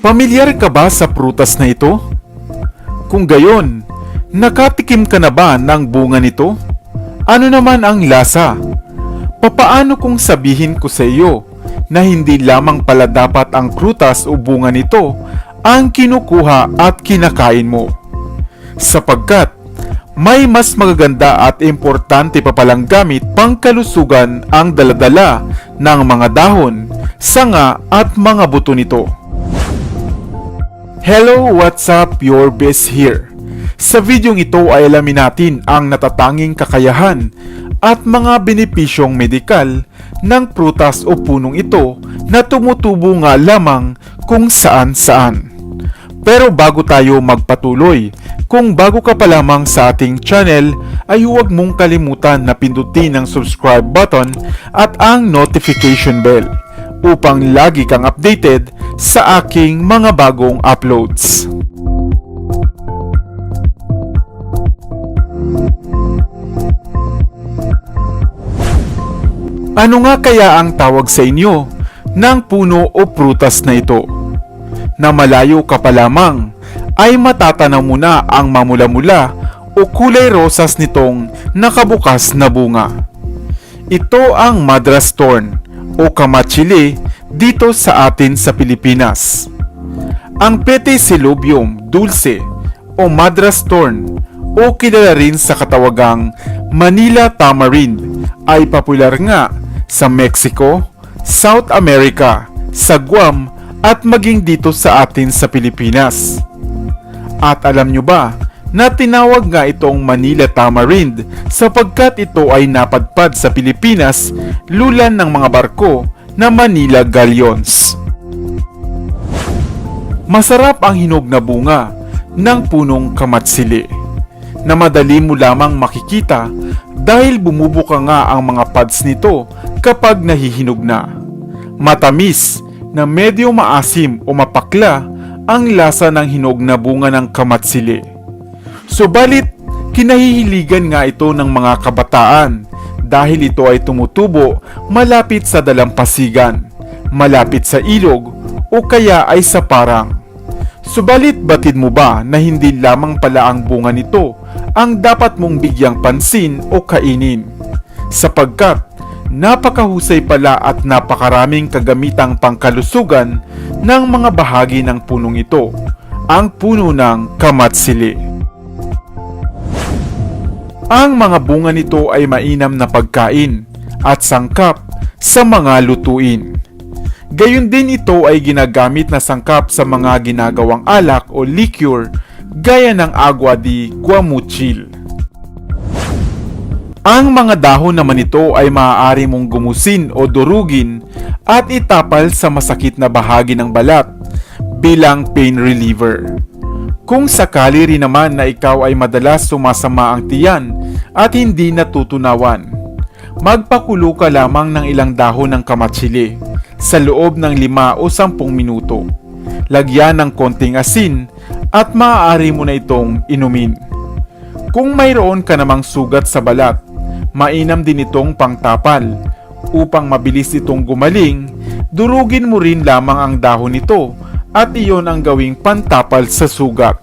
Pamilyar ka ba sa prutas na ito? Kung gayon, nakatikim ka na ba ng bunga nito? Ano naman ang lasa? Papaano kung sabihin ko sa iyo na hindi lamang pala dapat ang prutas o bunga nito ang kinukuha at kinakain mo? Sapagkat may mas magaganda at importante pa palang gamit pangkalusugan ang daladala ng mga dahon, sanga at mga buto nito. Hello, what's up? Your best here. Sa videong ito ay alamin natin ang natatanging kakayahan at mga benepisyong medikal ng prutas o punong ito na tumutubo nga lamang kung saan-saan. Pero bago tayo magpatuloy, kung bago ka pa lamang sa ating channel ay huwag mong kalimutan na pindutin ang subscribe button at ang notification bell upang lagi kang updated sa aking mga bagong uploads. Ano nga kaya ang tawag sa inyo ng puno o prutas na ito? Na malayo ka pa lamang ay matatanaw mo na ang mamula-mula o kulay rosas nitong nakabukas na bunga. Ito ang Madras Thorn o Kamatsili dito sa atin sa Pilipinas. Ang Petesillobium dulce o Madras Thorn o kilala rin sa katawagang Manila Tamarind ay popular nga sa Mexico, South America, sa Guam at maging dito sa atin sa Pilipinas. At alam nyo ba na tinawag nga itong Manila Tamarind sapagkat ito ay napadpad sa Pilipinas lulan ng mga barko na Manila Galleons. Masarap ang hinog na bunga ng punong kamatsili na madali mo lamang makikita dahil bumubuka nga ang mga pods nito kapag nahihinog na. Matamis na medyo maasim o mapakla ang lasa ng hinog na bunga ng kamatsili. Subalit, kinahihiligan nga ito ng mga kabataan dahil ito ay tumutubo malapit sa dalampasigan, malapit sa ilog o kaya ay sa parang. Subalit batid mo ba na hindi lamang pala ang bunga nito ang dapat mong bigyang pansin o kainin? Sapagkat napakahusay pala at napakaraming kagamitang pangkalusugan ng mga bahagi ng punong ito, ang puno ng kamatsili. Ang mga bunga nito ay mainam na pagkain at sangkap sa mga lutuin. Gayon din ito ay ginagamit na sangkap sa mga ginagawang alak o liqueur gaya ng agua de guamuchil. Ang mga dahon naman nito ay maaari mong gumusin o durugin at itapal sa masakit na bahagi ng balat bilang pain reliever. Kung sakali rin naman na ikaw ay madalas sumasama ang tiyan at hindi natutunawan, magpakulo ka lamang ng ilang dahon ng kamatsili sa loob ng 5 o 10 minuto. Lagyan ng konting asin at maaari mo na itong inumin. Kung mayroon ka namang sugat sa balat, mainam din itong pangtapal. Upang mabilis itong gumaling, durugin mo rin lamang ang dahon nito at iyon ang gawing pantapal sa sugat.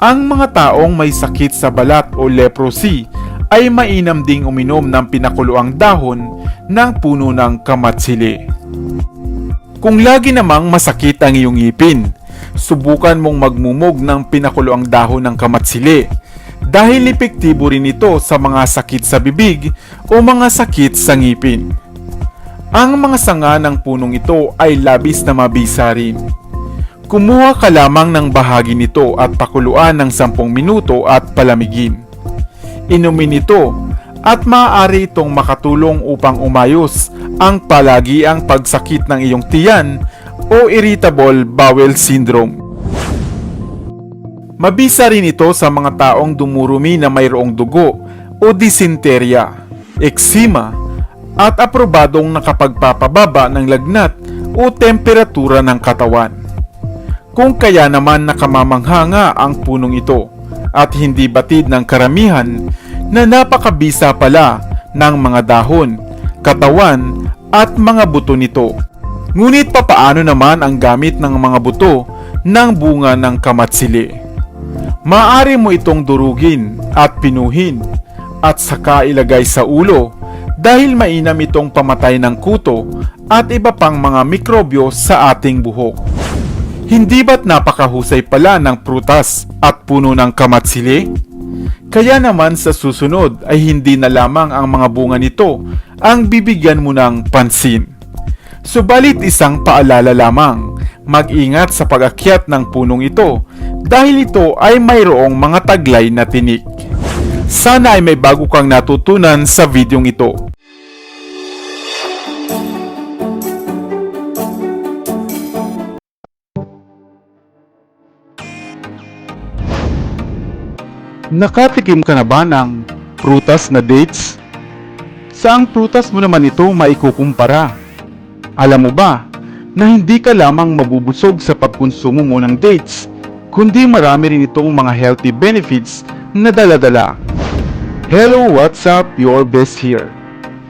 Ang mga taong may sakit sa balat o leprosy ay mainam ding uminom ng pinakuluang dahon ng puno ng kamatsili. Kung lagi namang masakit ang iyong ngipin, subukan mong magmumog ng pinakuluang dahon ng kamatsili dahil epektibo rin ito sa mga sakit sa bibig o mga sakit sa ngipin. Ang mga sanga ng punong ito ay labis na mabisa rin. Kumuha ka lamang ng bahagi nito at pakuluan ng 10 minuto at palamigin. Inumin ito at maaari itong makatulong upang umayos ang palagiang pagsakit ng iyong tiyan o irritable bowel syndrome. Mabisa rin ito sa mga taong dumurumi na mayroong dugo o dysenteria, eczema at aprobadong nakapagpapababa ng lagnat o temperatura ng katawan. Kung kaya naman nakamamangha nga ang punong ito at hindi batid ng karamihan na napakabisa pala ng mga dahon, katawan at mga buto nito. Ngunit papaano naman ang gamit ng mga buto ng bunga ng kamatsili? Maaari mo itong durugin at pinuhin at saka ilagay sa ulo dahil mainam itong pamatay ng kuto at iba pang mga mikrobyo sa ating buhok. Hindi ba't napakahusay pala ng prutas at puno ng kamatsili? Kaya naman sa susunod ay hindi na lamang ang mga bunga nito ang bibigyan mo ng pansin. Subalit isang paalala lamang, mag-ingat sa pag-akyat ng punong ito dahil ito ay mayroong mga taglay na tinik. Sana ay may bago kang natutunan sa videong ito. Nakatikim ka na ba ng prutas na dates? Saang prutas mo naman ito maikukumpara? Alam mo ba na hindi ka lamang mabubusog sa pagkonsumo mo ng dates, kundi marami rin itong mga healthy benefits na dala-dala. Hello, what's up? Your best here.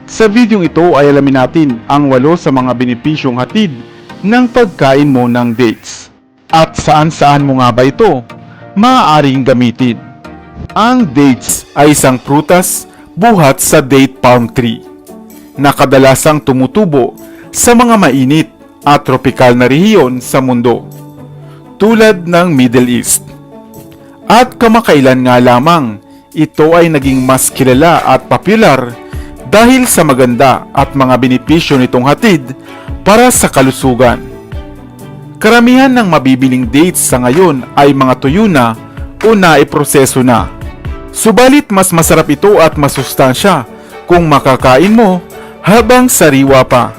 Sa videong ito ay alamin natin ang 8 sa mga benepisyong hatid ng pagkain mo ng dates. At saan-saan mo nga ba ito maaaring gamitin? Ang dates ay isang prutas buhat sa date palm tree na kadalasang tumutubo sa mga mainit at tropikal na rehiyon sa mundo, tulad ng Middle East. At kamakailan nga lamang, ito ay naging mas kilala at popular dahil sa maganda at mga benepisyo nitong hatid para sa kalusugan. Karamihan ng mabibiling dates sa ngayon ay mga tuyo na o naiproseso na. Subalit mas masarap ito at masustansya kung makakain mo habang sariwa pa.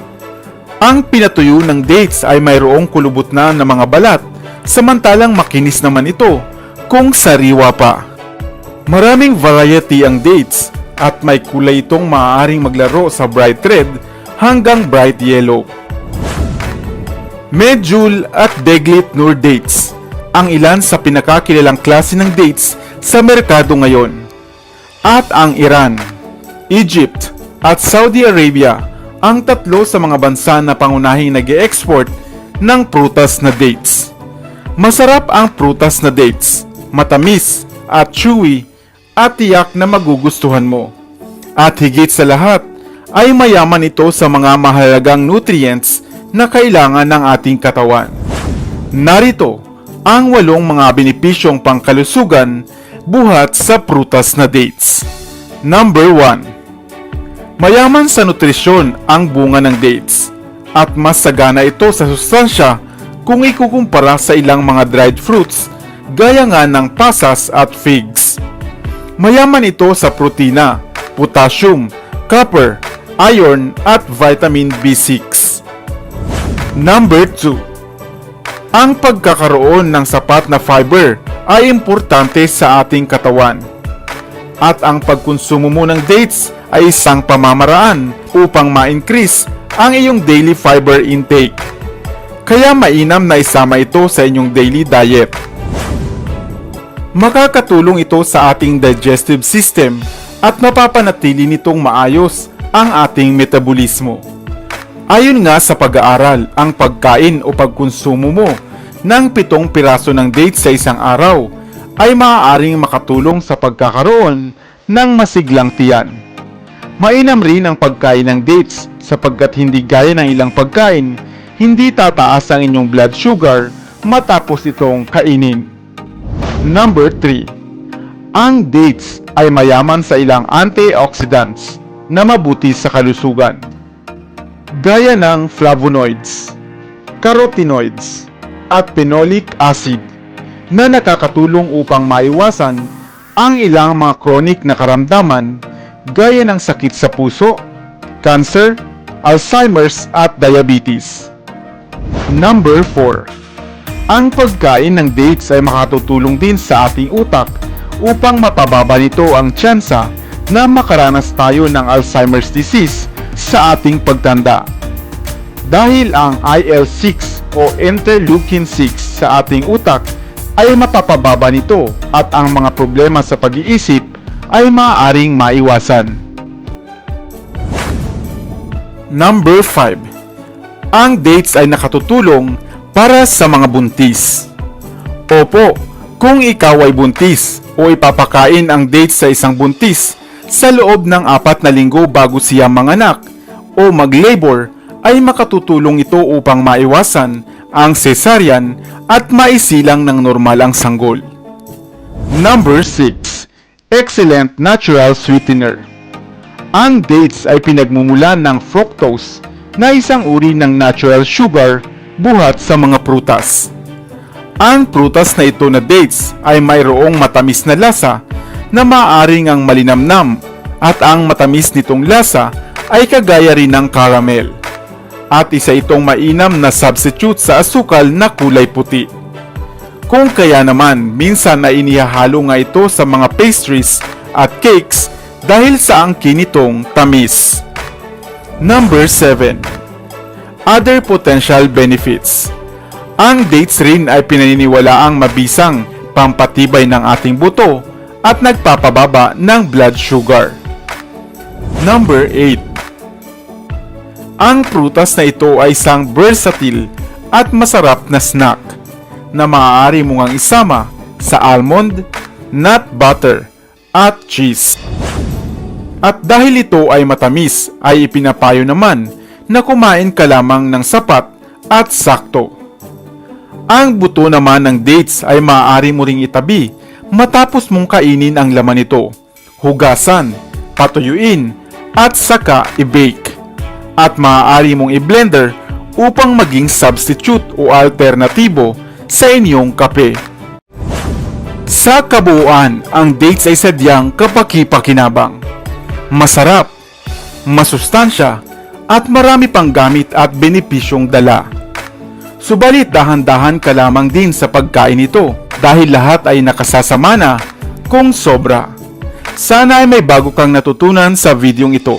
Ang pinatuyo ng dates ay mayroong kulubot na ng mga balat, samantalang makinis naman ito kung sariwa pa. Maraming variety ang dates at may kulay itong maaaring maglaro sa bright red hanggang bright yellow. Medjool at Deglit Nur dates ang ilan sa pinakakilalang klase ng dates sa merkado ngayon. At ang Iran, Egypt at Saudi Arabia ang 3 sa mga bansa na pangunahing nag-e-export ng prutas na dates. Masarap ang prutas na dates, matamis at chewy at tiyak na magugustuhan mo. At higit sa lahat ay mayaman ito sa mga mahalagang nutrients na kailangan ng ating katawan. Narito ang 8 mga benepisyong pangkalusugan buhat sa prutas na dates. Number 1. Mayaman sa nutrisyon ang bunga ng dates at mas sagana ito sa sustansya kung ikukumpara sa ilang mga dried fruits gaya nga ng pasas at figs. Mayaman ito sa protina, potassium, copper, iron at vitamin B6. Number 2. Ang pagkakaroon ng sapat na fiber ay importante sa ating katawan. At ang pagkonsumo mo ng dates ay isang pamamaraan upang ma-increase ang iyong daily fiber intake. Kaya mainam na isama ito sa inyong daily diet. Makakatulong ito sa ating digestive system at mapapanatili nitong maayos ang ating metabolismo. Ayon nga sa pag-aaral, ang pagkain o pagkonsumo mo ng 7 piraso ng dates sa isang araw ay maaaring makatulong sa pagkakaroon ng masiglang tiyan. Mainam rin ang pagkain ng dates sapagkat hindi gaya ng ilang pagkain, hindi tataas ang inyong blood sugar matapos itong kainin. Number 3. Ang dates ay mayaman sa ilang antioxidants na mabuti sa kalusugan, gaya ng flavonoids, carotenoids, at phenolic acid na nakakatulong upang maiwasan ang ilang mga chronic na karamdaman gaya ng sakit sa puso, cancer, Alzheimer's at diabetes. Number 4. Ang pagkain ng dates ay makatutulong din sa ating utak upang mapababa nito ang tsansa na makaranas tayo ng Alzheimer's disease sa ating pagtanda. Dahil ang IL-6 o interleukin-6 sa ating utak ay mapapababa nito at ang mga problema sa pag-iisip ay maaaring maiwasan. Number 5. Ang dates ay nakatutulong para sa mga buntis. Opo, kung ikaw ay buntis o ipapakain ang dates sa isang buntis sa loob ng 4 na linggo bago siya manganak o mag-labor, ay makatutulong ito upang maiwasan ang cesarean at maisilang ng normal ang sanggol. Number 6. Excellent natural sweetener. Ang dates ay pinagmumulan ng fructose na isang uri ng natural sugar buhat sa mga prutas. Ang prutas na ito na dates ay mayroong matamis na lasa na maaaring ang malinamnam at ang matamis nitong lasa ay kagaya rin ng caramel. At isa itong mainam na substitute sa asukal na kulay puti. Kung kaya naman, minsan ay inihahalo nga ito sa mga pastries at cakes dahil sa angkin nitong tamis. Number 7. Other potential benefits. Ang dates rin ay pinaniniwalaang mabisang pampatibay ng ating buto at nagpapababa ng blood sugar. Number 8. Ang prutas na ito ay isang versatile at masarap na snack na maaari mong ang isama sa almond, nut butter, at cheese. At dahil ito ay matamis, ay ipinapayo naman na kumain ka lamang ng sapat at sakto. Ang buto naman ng dates ay maaari mo ring itabi matapos mong kainin ang laman nito, hugasan, patuyuin, at saka i-bake. At maaari mong i-blender upang maging substitute o alternatibo sa inyong kape. Sa kabuuan, ang dates ay sadyang kapaki-pakinabang, masarap, masustansya, at marami pang gamit at benepisyong dala. Subalit dahan-dahan ka lamang din sa pagkain ito dahil lahat ay nakasasama na kung sobra. Sana ay may bago kang natutunan sa videong ito.